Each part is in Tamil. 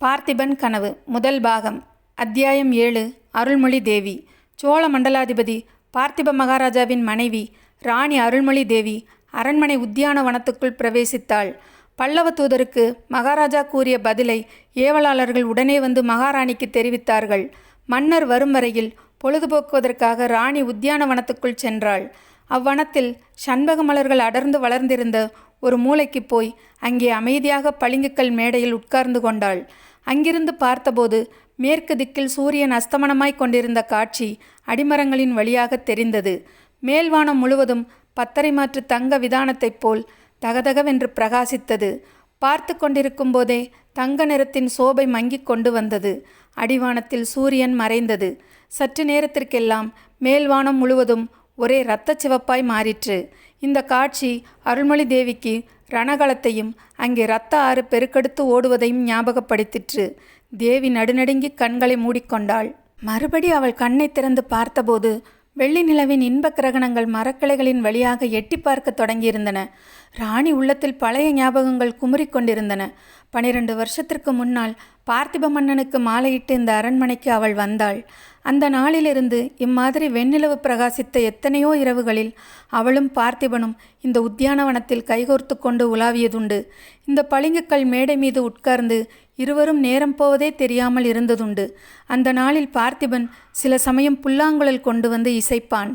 பார்த்திபன் கனவு முதல் பாகம் அத்தியாயம் 7. அருள்மொழி தேவி. சோழ மண்டலாதிபதி பார்த்திப மகாராஜாவின் மனைவி ராணி அருள்மொழி தேவி அரண்மனை உத்தியானவனத்துக்குள் பிரவேசித்தாள். பல்லவ தூதருக்கு மகாராஜா கூறிய பதிலை ஏவலாளர்கள் உடனே வந்து மகாராணிக்கு தெரிவித்தார்கள். மன்னர் வரும் வரையில் பொழுதுபோக்குவதற்காக ராணி உத்தியானவனத்துக்குள் சென்றாள். அவ்வனத்தில் சண்பக மலர்கள் அடர்ந்து வளர்ந்திருந்த ஒரு மூலைக்கு போய் அங்கே அமைதியாக பளிங்குக்கல் மேடையில் உட்கார்ந்து கொண்டாள். அங்கிருந்து பார்த்தபோது மேற்கு திக்கில் சூரியன் அஸ்தமனமாய் கொண்டிருந்த காட்சி அடிமரங்களின் வழியாக தெரிந்தது. மேல்வானம் முழுவதும் பத்தரை மாற்று தங்க விதானத்தைப் போல் தகதகவென்று பிரகாசித்தது. பார்த்து கொண்டிருக்கும் போதே தங்க நிறத்தின் சோபை மங்கிக் கொண்டு வந்தது. அடிவானத்தில் சூரியன் மறைந்தது. சற்று நேரத்திற்கெல்லாம் மேல்வானம் முழுவதும் ஒரே இரத்த சிவப்பாய் மாறிற்று. இந்த காட்சி அருள்மொழி தேவிக்கு ரணகளத்தையும் அங்கே இரத்த ஆறு பெருக்கெடுத்து ஓடுவதையும் ஞாபகப்படுத்திற்று. தேவி நடுநடுங்கி கண்களை மூடிக்கொண்டாள். மறுபடி அவள் கண்ணை திறந்து பார்த்தபோது வெள்ளி நிலவின் இன்பக் கிரகணங்கள் மரக்கிளைகளின் வழியாக எட்டி பார்க்க தொடங்கியிருந்தன. ராணி உள்ளத்தில் பழைய ஞாபகங்கள் குமுறிக்கொண்டிருந்தன. 12 வருஷத்திற்கு முன்னால் பார்த்திப மன்னனுக்கு மாலையிட்டு இந்த அரண்மனைக்கு அவள் வந்தாள். அந்த நாளிலிருந்து இம்மாதிரி வெண்ணிலவு பிரகாசித்த எத்தனையோ இரவுகளில் அவளும் பார்த்திபனும் இந்த உத்தியானவனத்தில் கைகோர்த்து கொண்டு உலாவியதுண்டு. இந்த பளிங்குக்கல் மேடை மீது உட்கார்ந்து இருவரும் நேரம் போவதே தெரியாமல் இருந்ததுண்டு. அந்த நாளில் பார்த்திபன் சில சமயம் புல்லாங்குழல் கொண்டு வந்து இசைப்பான்.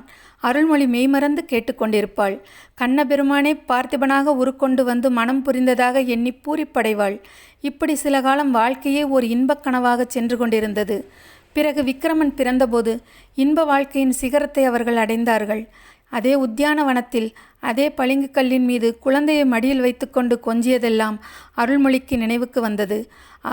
அருள்மொழி மெய்மறந்து கேட்டுக்கொண்டிருப்பாள். கண்ணபெருமானே பார்த்திபனாக உருக்கொண்டு வந்து மனம் புரிந்ததாக எண்ணி பூரிப்படைவாள். இப்படி சில காலம் வாழ்க்கையே ஒரு இன்பக் கனவாக சென்று கொண்டிருந்தது. பிறகு விக்கிரமன் பிறந்தபோது இன்ப வாழ்க்கையின் சிகரத்தை அவர்கள் அடைந்தார்கள். அதே உத்தியானவனத்தில் அதே பளிங்கு கல்லின் மீது குழந்தையை மடியில் வைத்துக்கொண்டு கொஞ்சியதெல்லாம் அருள்மொழிக்கு நினைவுக்கு வந்தது.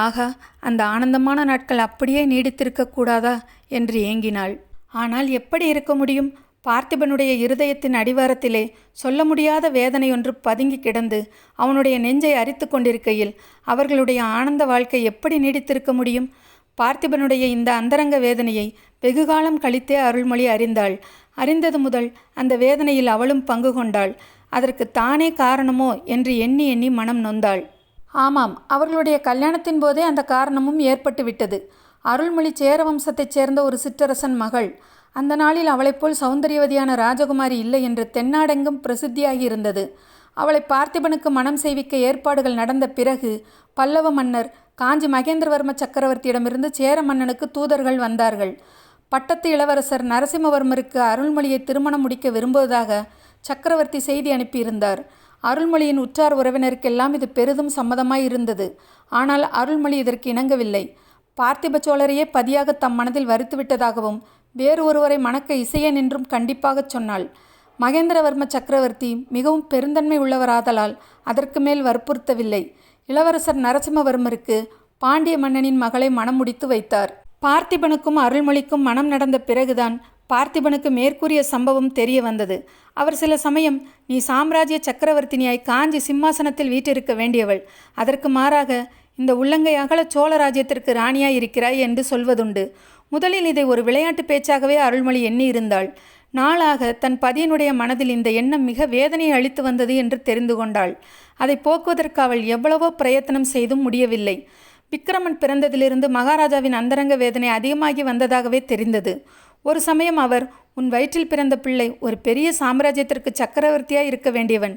ஆகா, அந்த ஆனந்தமான நாட்கள் அப்படியே நீடித்திருக்க கூடாதா என்று ஏங்கினாள். ஆனால் எப்படி இருக்க முடியும்? பார்த்திபனுடைய இருதயத்தின் அடிவாரத்திலே சொல்ல முடியாத வேதனையொன்று பதுங்கி கிடந்து அவனுடைய நெஞ்சை அரித்து கொண்டிருக்கையில் அவர்களுடைய ஆனந்த வாழ்க்கை எப்படி நீடித்திருக்க முடியும்? பார்த்திபனுடைய இந்த அந்தரங்க வேதனையை வெகுகாலம் கழித்தே அருள்மொழி அறிந்தாள். அறிந்தது முதல் அந்த வேதனையில் அவளும் பங்கு கொண்டாள். அதற்கு தானே காரணமோ என்று எண்ணி எண்ணி மனம் நொந்தாள். ஆமாம், அவர்களுடைய கல்யாணத்தின் போதே அந்த காரணமும் ஏற்பட்டு விட்டது. அருள்மொழி சேர வம்சத்தைச் சேர்ந்த ஒரு சிற்றரசன் மகள். அந்த நாளில் அவளைப் போல் சௌந்தரியவதியான ராஜகுமாரி இல்லை என்று தென்னாடெங்கும் பிரசித்தியாகி இருந்தது. அவளை பார்த்திபனுக்கு மனம் செய்விக்க ஏற்பாடுகள் நடந்த பிறகு பல்லவ மன்னர் காஞ்சி மகேந்திரவர்ம சக்கரவர்த்தியிடமிருந்து சேர மன்னனுக்கு தூதர்கள் வந்தார்கள். பட்டத்து இளவரசர் நரசிம்மவர்மருக்கு அருள்மொழியை திருமணம் முடிக்க விரும்புவதாக சக்கரவர்த்தி செய்தி அனுப்பியிருந்தார். அருள்மொழியின் உற்றார் உறவினருக்கெல்லாம் இது பெரிதும் சம்மதமாய் இருந்தது. ஆனால் அருள்மொழி இதற்கு இணங்கவில்லை. பார்த்திப சோழரையே பதியாக தம் மனதில் வருத்துவிட்டதாகவும் வேறு ஒருவரை மணக்க இசையேன் என்றும் கண்டிப்பாகச் சொன்னாள். மகேந்திரவர்ம சக்கரவர்த்தி மிகவும் பெருந்தன்மை உள்ளவராதலால் அதற்கு மேல் வற்புறுத்தவில்லை. இளவரசர் நரசிம்மவர்மருக்கு பாண்டிய மன்னனின் மகளை மணம் முடித்து வைத்தார். பார்த்திபனுக்கும் அருள்மொழிக்கும் மனம் நடந்த பிறகுதான் பார்த்திபனுக்கு மேற்கூறிய சம்பவம் தெரிய வந்தது. அவர் சில சமயம், நீ சாம்ராஜ்ய சக்கரவர்த்தினியாய் காஞ்சி சிம்மாசனத்தில் வீற்றிருக்க வேண்டியவள், அதற்கு மாறாக இந்த உள்ளங்கை அகல சோழ ராஜ்யத்திற்கு ராணியாய் இருக்கிறாய் என்று சொல்வதுண்டு. முதலில் இதை ஒரு விளையாட்டு பேச்சாகவே அருள்மொழி எண்ணி இருந்தாள். நாளாக தன் பதியனுடைய மனதில் இந்த எண்ணம் மிக வேதனையை அளித்து வந்தது என்று தெரிந்து கொண்டாள். அதை போக்குவதற்கு அவள் எவ்வளவோ பிரயத்தனம் செய்தும் முடியவில்லை. விக்கிரமன் பிறந்ததிலிருந்து மகாராஜாவின் அந்தரங்க வேதனை அதிகமாகி வந்ததாகவே தெரிந்தது. ஒரு சமயம் அவர், உன் வயிற்றில் பிறந்த பிள்ளை ஒரு பெரிய சாம்ராஜ்யத்திற்கு சக்கரவர்த்தியாய் இருக்க வேண்டியவன்,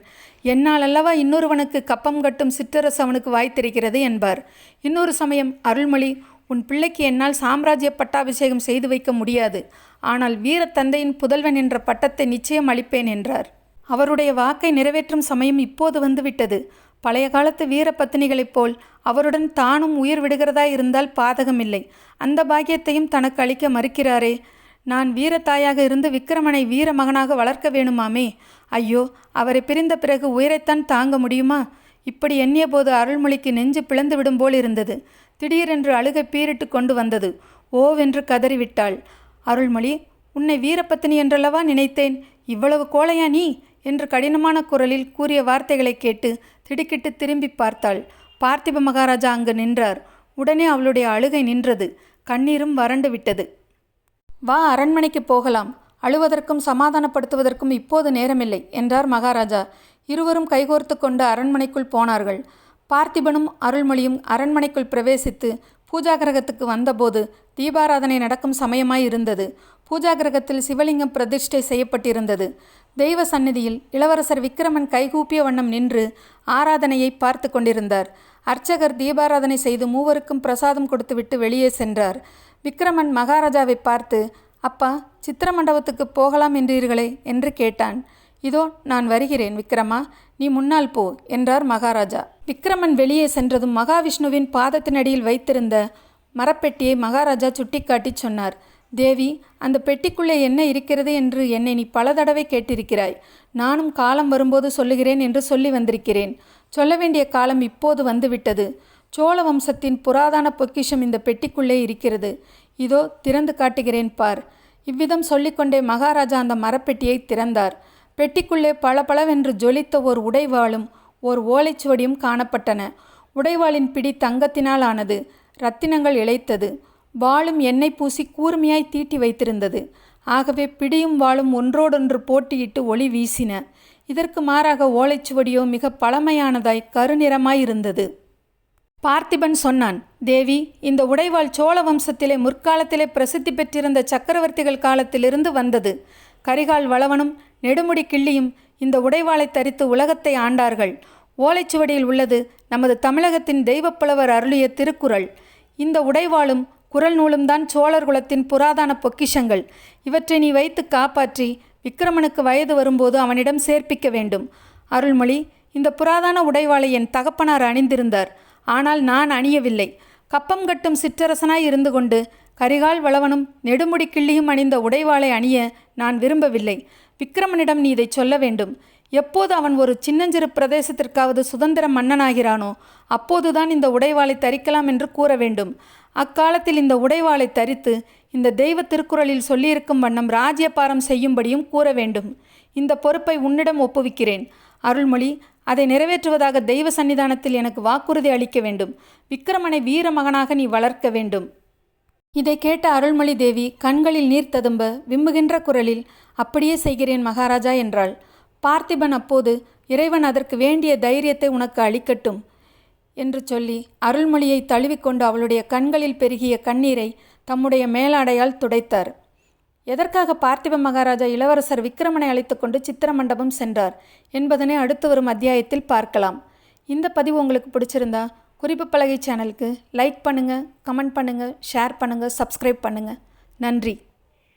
என்னால் அல்லவா இன்னொருவனுக்கு கப்பம் கட்டும் சிற்றரசு அவனுக்கு வாய்த்திருக்கிறது என்பார். இன்னொரு சமயம் அருள்மொழி, உன் பிள்ளைக்கு என்னால் சாம்ராஜ்ய பட்டாபிஷேகம் செய்து வைக்க முடியாது, ஆனால் வீரத்தந்தையின் புதல்வன் என்ற பட்டத்தை நிச்சயம் அளிப்பேன் என்றார். அவருடைய வாக்கை நிறைவேற்றும் சமயம் இப்போது வந்துவிட்டது. பழைய காலத்து வீர பத்தினிகளைப் போல் அவருடன் தானும் உயிர் விடுகிறதா இருந்தால் பாதகமில்லை. அந்த பாக்கியத்தையும் தனக்கு அளிக்க மறுக்கிறாரே. நான் வீரத்தாயாக இருந்து விக்கிரமனை வீர மகனாக வளர்க்க வேணுமாமே. ஐயோ, அவரை பிரிந்த பிறகு உயிரைத்தான் தாங்க முடியுமா? இப்படி எண்ணிய போது அருள்மொழிக்கு நெஞ்சு பிளந்து விடும் போல் இருந்தது. திடீரென்று அழுகை பீரிட்டு கொண்டு வந்தது. ஓவென்று கதறிவிட்டாள். அருள்மொழி, உன்னை வீரப்பத்தினி என்றல்லவா நினைத்தேன், இவ்வளவு கோழையா நீ என்று கடினமான குரலில் கூறிய வார்த்தைகளை கேட்டு திடுக்கிட்டு திரும்பி பார்த்தாள். பார்த்திப மகாராஜா அங்கு நின்றார். உடனே அவளுடைய அழுகை நின்றது. கண்ணீரும் வறண்டு விட்டது. வா, அரண்மனைக்கு போகலாம். அழுவதற்கும் சமாதானப்படுத்துவதற்கும் இப்போது நேரமில்லை என்றார் மகாராஜா. இருவரும் கைகோர்த்து கொண்டு அரண்மனைக்குள் போனார்கள். பார்த்திபனும் அருள்மொழியும் அரண்மனைக்குள் பிரவேசித்து பூஜாகிரகத்துக்கு வந்தபோது தீபாராதனை நடக்கும் சமயமாயிருந்தது. பூஜாகிரகத்தில் சிவலிங்கம் பிரதிஷ்டை செய்யப்பட்டிருந்தது. தெய்வ சந்நிதியில் இளவரசர் விக்கிரமன் கைகூப்பிய வண்ணம் நின்று ஆராதனையை பார்த்து கொண்டிருந்தார். அர்ச்சகர் தீபாராதனை செய்து மூவருக்கும் பிரசாதம் கொடுத்துவிட்டு வெளியே சென்றார். விக்கிரமன் மகாராஜாவை பார்த்து, அப்பா, சித்திர மண்டபத்துக்கு போகலாம் என்றீர்களே என்று கேட்டான். இதோ நான் வருகிறேன் விக்கிரமா, நீ முன்னால் போ என்றார் மகாராஜா. விக்கிரமன் வெளியே சென்றதும் மகாவிஷ்ணுவின் பாதத்தினடியில் வைத்திருந்த மரப்பெட்டியை மகாராஜா சுட்டிக்காட்டி சொன்னார். தேவி, அந்த பெட்டிக்குள்ளே என்ன இருக்கிறது என்று என்னை நீ பல தடவை கேட்டிருக்கிறாய். நானும் காலம் வரும்போது சொல்லுகிறேன் என்று சொல்லி வந்திருக்கிறேன். சொல்ல வேண்டிய காலம் இப்போது வந்துவிட்டது. சோழ வம்சத்தின் புராதன பொக்கிஷம் இந்த பெட்டிக்குள்ளே இருக்கிறது. இதோ திறந்து காட்டுகிறேன் பார். இவ்விதம் சொல்லிக்கொண்டே மகாராஜா அந்த மரப்பெட்டியை திறந்தார். பெட்டிக்குள்ளே பளபளவென்று ஜொலித்த ஓர் உடைவாளும் ஓர் ஓலைச்சுவடியும் காணப்பட்டன. உடைவாளின் பிடி தங்கத்தினால் ஆனது. இரத்தினங்கள் இழைத்தது. வாளும் எண்ணெய் பூசி கூர்மையாய் தீட்டி வைத்திருந்தது. ஆகவே பிடியும் வாளும் ஒன்றோடொன்று போட்டியிட்டு ஒளி வீசின. இதற்கு மாறாக ஓலைச்சுவடியோ மிக பழமையானதாய் கருநிறமாயிருந்தது. பார்த்திபன் சொன்னான், தேவி, இந்த உடைவாள் சோழ வம்சத்திலே முற்காலத்திலே பிரசித்தி பெற்றிருந்த சக்கரவர்த்திகள் காலத்திலிருந்து வந்தது. கரிகால் வளவனும் நெடுமுடி கிள்ளியும் இந்த உடைவாளை தரித்து உலகத்தை ஆண்டார்கள். ஓலைச்சுவடியில் உள்ளது நமது தமிழகத்தின் தெய்வப்புலவர் அருளிய திருக்குறள். இந்த உடைவாளும் குறள் நூலும் தான் சோழர் குலத்தின் புராதன பொக்கிஷங்கள். இவற்றை நீ வைத்து காப்பாற்றி விக்கிரமனுக்கு வயது வரும்போது அவனிடம் சேர்ப்பிக்க வேண்டும். அருள்மொழி, இந்த புராதன உடைவாளை என் தகப்பனார் அணிந்திருந்தார். ஆனால் நான் அணியவில்லை. கப்பம் கட்டும் சிற்றரசனாய் இருந்து கொண்டு கரிகால் வளவனும் நெடுமுடி கிள்ளியும் அணிந்த உடைவாளை அணிய நான் விரும்பவில்லை. விக்கிரமனிடம் நீ இதை சொல்ல வேண்டும். எப்போது அவன் ஒரு சின்னஞ்சிறு பிரதேசத்திற்காவது சுதந்திர மன்னனாகிறானோ அப்போதுதான் இந்த உடைவாளை தரிக்கலாம் என்று கூற வேண்டும். அக்காலத்தில் இந்த உடைவாளை தரித்து இந்த தெய்வ திருக்குறளில் சொல்லியிருக்கும் வண்ணம் ராஜ்யபாரம் செய்யும்படியும் கூற வேண்டும். இந்த பொறுப்பை உன்னிடம் ஒப்புவிக்கிறேன். அருள்மொழி, அதை நிறைவேற்றுவதாக தெய்வ சன்னிதானத்தில் எனக்கு வாக்குறுதி அளிக்க வேண்டும். விக்கிரமனை வீர மகனாக நீ வளர்க்க வேண்டும். இதை கேட்ட அருள்மொழி தேவி கண்களில் நீர் ததும்ப விம்முகின்ற குரலில், அப்படியே செய்கிறேன் மகாராஜா என்றாள். பார்த்திபன் அப்போது, இறைவன் அதற்கு வேண்டிய தைரியத்தை உனக்கு அளிக்கட்டும் என்று சொல்லி அருள்மொழியை தழுவிக்கொண்டு அவளுடைய கண்களில் பெருகிய கண்ணீரை தம்முடைய மேலாடையால் துடைத்தார். எதற்காக பார்த்திப மகாராஜா இளவரசர் விக்கிரமனை அழைத்து கொண்டு சித்திரமண்டபம் சென்றார் என்பதனை அடுத்து வரும் அத்தியாயத்தில் பார்க்கலாம். இந்த பதிவு உங்களுக்கு பிடிச்சிருந்தா குறிப்பு பலகை சேனலுக்கு லைக் பண்ணுங்கள், கமெண்ட் பண்ணுங்கள், ஷேர் பண்ணுங்கள், சப்ஸ்கிரைப் பண்ணுங்கள். நன்றி.